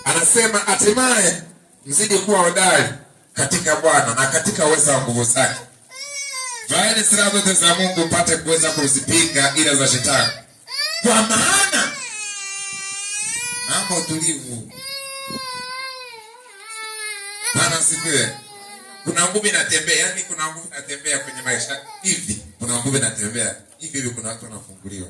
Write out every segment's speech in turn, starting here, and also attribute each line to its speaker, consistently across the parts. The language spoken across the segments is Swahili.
Speaker 1: Anasema hatimaye mzidi kuwa hodari katika Bwana na katika uwezo wa nguvu zake. Vaeni silaha zote za Mungu mpate kuweza kuzipinga ila za shetani. Kwa maana naomba utulivu. Bwana asifiwe. Kuna nguvu inatembea, yani kuna nguvu inatembea kwenye maisha hivi. Kuna nguvu inatembea hivi, kuna watu wanafunguliwa.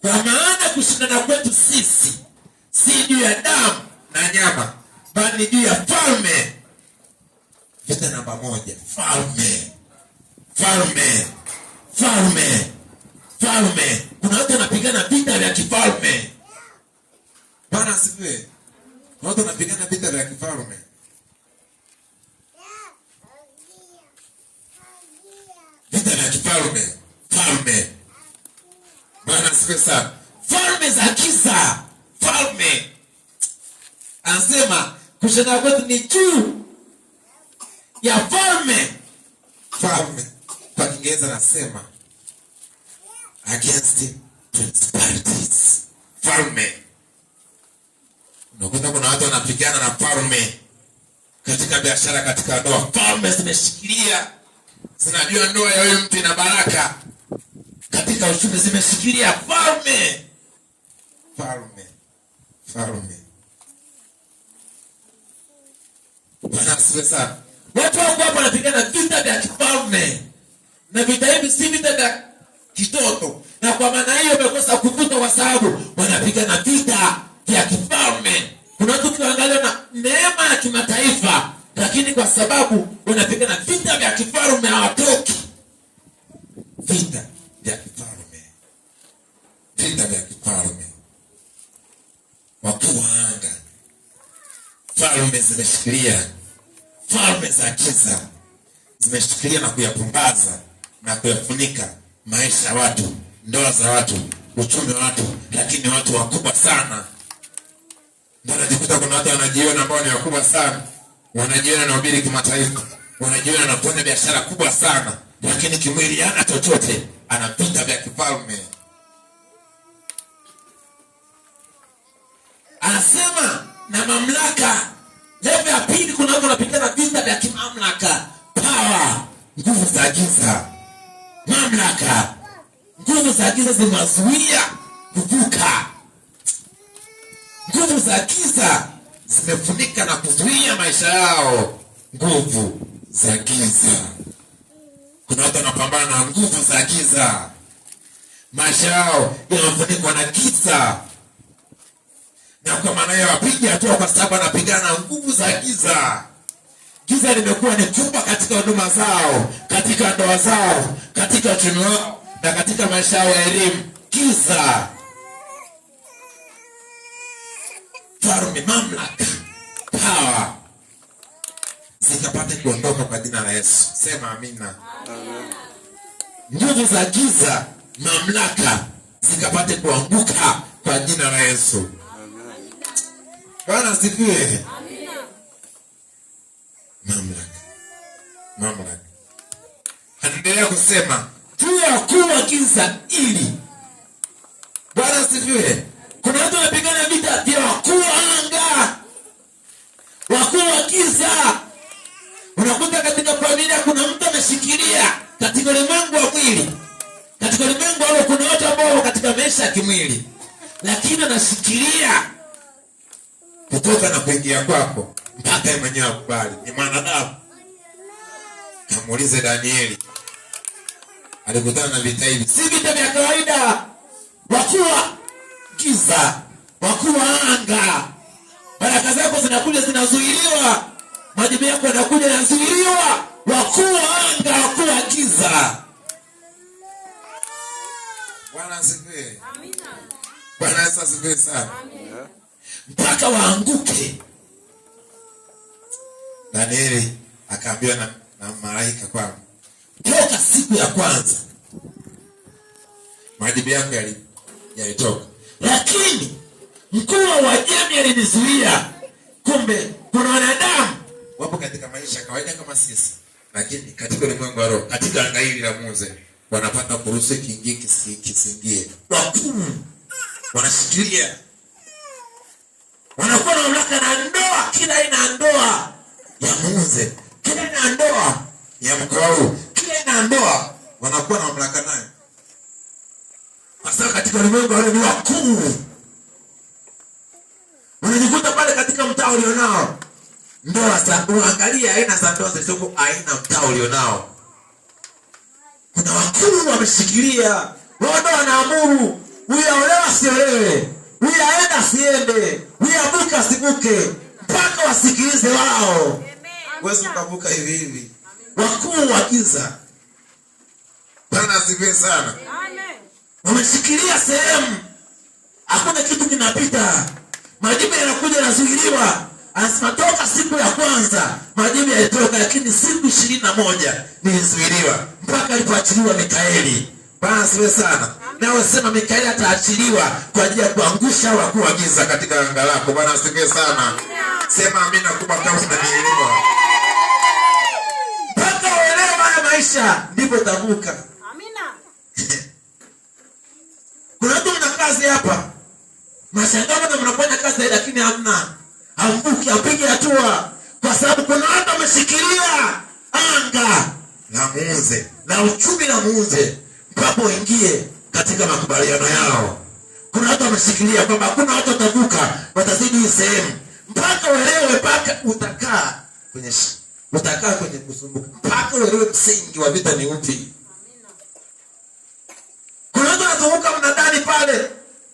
Speaker 1: Kwa maana kushindana kwetu sisi si juu ya damu na nyama, bali juu ya falme. Vita namba 1, falme. Kuna watu wanapigana vita vya kifalme. Bwana asifiwe. Watu wanapigana vita vya kifalme. Vita vya kifalme. Bwana asifiwe sana. Falme za giza. Falme. Anasema kushindana kwetu ni juu ya falme. Kwa Kiingereza nasema against principalities. Falme. Unakuta kuna watu wanapigana na falme katika biashara, katika ndoa. Falme zimeshikilia, zinajua ndoa ya huyu mtu ina baraka. Katika uchumi zimeshikilia falme. Bwana asifiwe sana. Watu wangu hapa wanapigana vita vya kifalme. Na vita hivi si vita vya kitoto. Na kwa maana hiyo wamekosa kuvuta kwa sababu wanapigana vita vya kifalme. Kuna watu tunaangalia na neema ya kimataifa, lakini kwa sababu wanapigana vita vya kifalme hawatoki. Vita vya kifalme. Wakuu wa anga. Falme zimeshikilia. Falme za giza zimeshikilia na kuyapumbaza na kuyafunika maisha ya watu, ndoa za watu, uchumi wa watu, lakini watu wakubwa sana. Ndio unajikuta kuna watu wanajiona ambao ni wakubwa sana. Wanajiona na ubiri kimataifa. Wanajiona na kufanya biashara kubwa sana, lakini kimwili hana chochote, ana vita vya kifalme. Anasema na mamlaka. Level ya pili, kuna watu wanapigana vita vya kimamlaka. Power, nguvu za giza. Mamlaka, nguvu za giza zimewazuia kuvuka. Nguvu za giza zimefunika na kuzuia maisha yao. Nguvu za giza. Kuna watu wanapambana na nguvu za giza. Maisha yao yanafunikwa na giza. Na kwa maana hiyo wapige hatua kwa sababu wanapigana na nguvu za giza. Giza limekuwa ni kubwa katika huduma zao, katika ndoa zao, katika uchumi wao na katika maisha yao ya elimu. Giza. Falme, mamlaka, power zikapate kuondoka kwa jina la Yesu. Sema amina. Nguvu za giza, mamlaka zikapate kuanguka kwa jina la Yesu. Bwana asifiwe. Mamlaka. Anaendelea kusema juu ya wakuu wa giza ili. Bwana asifiwe. Kuna watu wanapigana vita vya wakuu wa anga. Wakuu wa giza. Unakuta katika familia kuna mtu ameshikilia katika ulimwengu wa mwili. Katika ulimwengu wao kuna watu ambao katika maisha ya kimwili, lakini anashikilia kutoka na kuingia kwako mpaka yeye mwenyewe akubali ni mwanadamu. Kamuulize Danieli. Alikutana na vita hivi. Si vita vya kawaida. Wakuu wa giza, wakuu wa anga. Baraka zako zinakuja zinazuiliwa. Majibu yako yanakuja yanazuiliwa. Wakuu wa anga, wakuu wa giza. Bwana asifiwe. Amina. Bwana asifiwe sana. Amina. Mpaka waanguke. Danieli akaambiwa na malaika kwamba toka siku ya kwanza majibu yako yalitoka, lakini mkuu wa Uajemi alinizuia. Kumbe kuna wanadamu wapo katika maisha kawaida kama sisi, lakini katika ulimwengu wa roho, katika anga hili la Munze, wanapata kuruhusu kiingie kisingie. Wakuu wanashikilia Wanakuwa na mamlaka na ndoa, kila aina ya ndoa ya muuze, kila aina ya ndoa ya mkoa huu, kila aina ya ndoa wanakuwa na mamlaka nayo. Hasa katika ulimwengu wale ni wakuu. Unajikuta pale katika mtaa ulionao ndoa za uangalia aina za ndoa zilizoko aina mtaa ulionao. Kuna wakuu wameshikilia, wao ndio wanaamuru, huyu aolewa asiolewe, huyu aende asiende, huyu avuke asivuke, mpaka wasikilize wao. Wewe ukavuka hivi hivi. Wakuu wa giza. Bwana asifiwe sana. Amen. Wameshikilia sehemu. Hakuna kitu kinapita. Majibu yanakuja yanazuiliwa. Anasema toka siku ya kwanza majibu yalitoka, lakini siku 21 nilizuiliwa mpaka alipoachiliwa Mikaeli. Bwana asifiwe sana. Na wasema Mikaeli ataachiliwa kwa ajili ya kuangusha wakuu wa giza katika anga lako. Bwana asifiwe sana. Sema amina kubwa kama unanielewa. Mpaka uelewe haya maisha ndipo utavuka. Amina. Kuna watu mna kazi hapa. Mashangao na mnafanya kazi lakini hamna. Hamvuki, apige hatua kwa sababu kuna watu wameshikilia anga na muuze na uchumi na muuze mpaka uingie katika makubaliano yao. Kuna watu wameshikilia kwamba kuna watu watavuka, watazidi hii sehemu mpaka uelewe, mpaka utakaa kwenye kusumbuka mpaka uelewe msingi wa vita ni upi. Kuna watu wanazunguka mnadani pale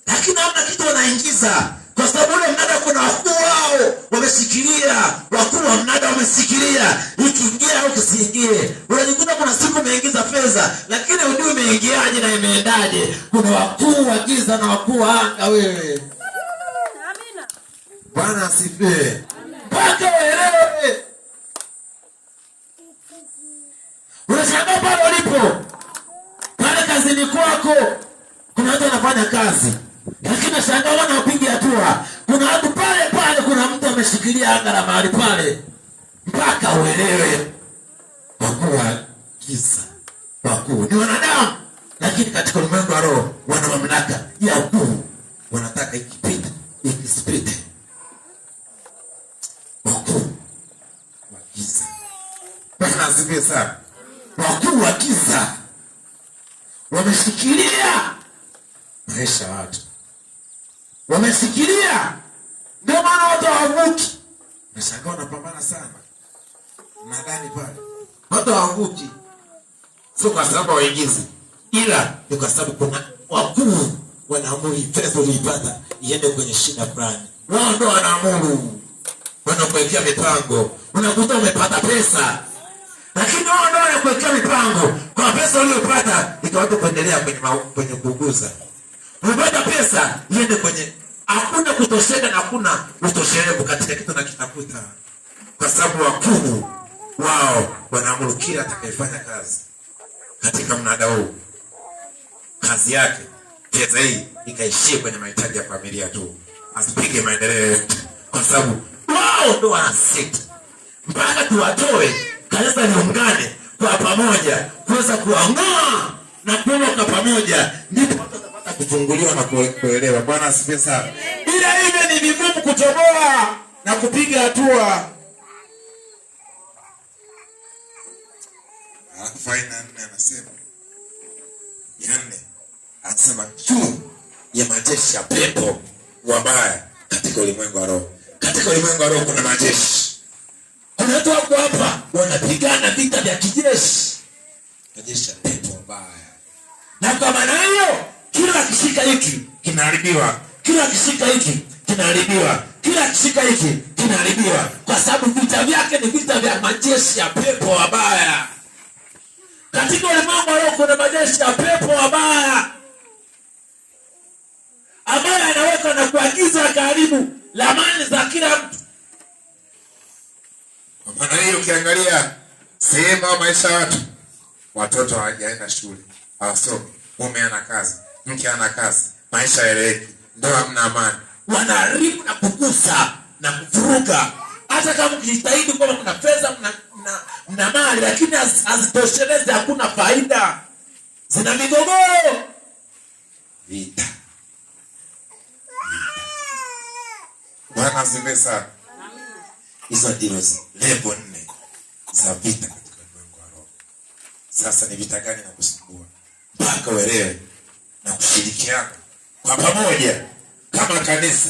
Speaker 1: lakini hamna kitu wanaingiza kwa sababu ule mnada kuna wakuu wao wameshikilia, wakuu wa mnada wameshikilia, ikiingia au kisiingie. Unajikuta kuna siku umeingiza fedha lakini hujui imeingiaje na imeendaje. Kuna wakuu wa giza na wakuu wa anga wewe. Amina. Bwana asifiwe. Mpaka uelewe. Unashangaa pale ulipo. Pale kazini kwako kuna watu wanafanya kazi lakini nashangaa wanapiga hatua. Kuna watu pale pale, kuna mtu ameshikilia anga la mahali pale. Mpaka uelewe wakuu wa giza, wakuu ni wanadamu, lakini katika ulimwengu wa roho wana mamlaka ya ukuu. Wanataka ikipita ikisipite. Wakuu wa giza. Bwana asifiwe sana. Wakuu wa giza wameshikilia maisha ya watu. Wamesikilia. Ndio maana watu hawavuki. Nashangaa wanapambana sana. Nadhani pale watu hawavuki. Sio kwa sababu waingizi, ila ni kwa sababu kuna wakuu wanaamuru pesa uliipata iende kwenye shida fulani. Wao ndio wanaamuru. Wanakuwekea mipango. Unakuta umepata pesa, lakini wao ndio wanakuwekea mipango. Kwa pesa uliyopata ikawaje kuendelea kwenye kuuguza. Umepata pesa iende kwenye hakuna kutosheka na hakuna utoshelevu katika kitu na kitafuta, kwa sababu wakuu wao wanaamuru kila atakayefanya kazi katika mnada huu kazi yake pesa hii ikaishie kwenye mahitaji ya familia tu, asipige maendeleo yote, kwa sababu wao ndio wanasita mpaka tuwatoe kanisa liungane kwa pamoja kuweza kuang'oa na kuoka pamoja, ndipo kufunguliwa na kuelewa. Bwana asifiwe sana. Bila hivyo ni vigumu kutoboa na kupiga hatua. Faina 4 anasema anasema juu ya majeshi ya pepo wabaya katika ulimwengu wa roho. Katika ulimwengu wa roho kuna majeshi. Kuna watu wako hapa wanapigana vita vya kijeshi. Majeshi ya pepo wabaya. Na kwa maana hiyo kila kishika hiki kinaharibiwa, kila kishika hiki kinaharibiwa, kila kishika hiki kinaharibiwa, kwa sababu vita vyake ni vita vya majeshi ya pepo wabaya. Katika ulimwengu wa roho kuna majeshi ya pepo wabaya ambaye anaweka na kuagiza karibu lamani za kila mtu. Kwa maana hiyo ukiangalia sehemu ya maisha ya watoto hawajaenda shule, hawasomi, mume ana kazi, mke ana kazi, maisha yaeleweki, ndoa hamna amani, wanaharibu na kugusa na kuvuruga. Hata kama ukijitahidi kwamba kuna pesa mna mali, lakini hazitoshelezi, hakuna faida, zina migogoro, vita. Bwana asifiwe sana. Hizo ndio level 4 za vita katika ulimwengu wa roho. Sasa ni vita gani na kusumbua? Mpaka uelewe na kushirikiana kwa pamoja kama kanisa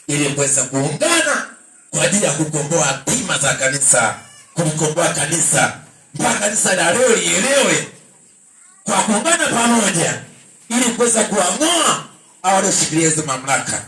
Speaker 1: ili kuweza kuungana kwa ajili ya kukomboa hatima za kanisa, kukomboa kanisa mpaka kanisa la leo lielewe kwa kuungana pamoja ili kuweza kuang'oa au kushikilia hizo mamlaka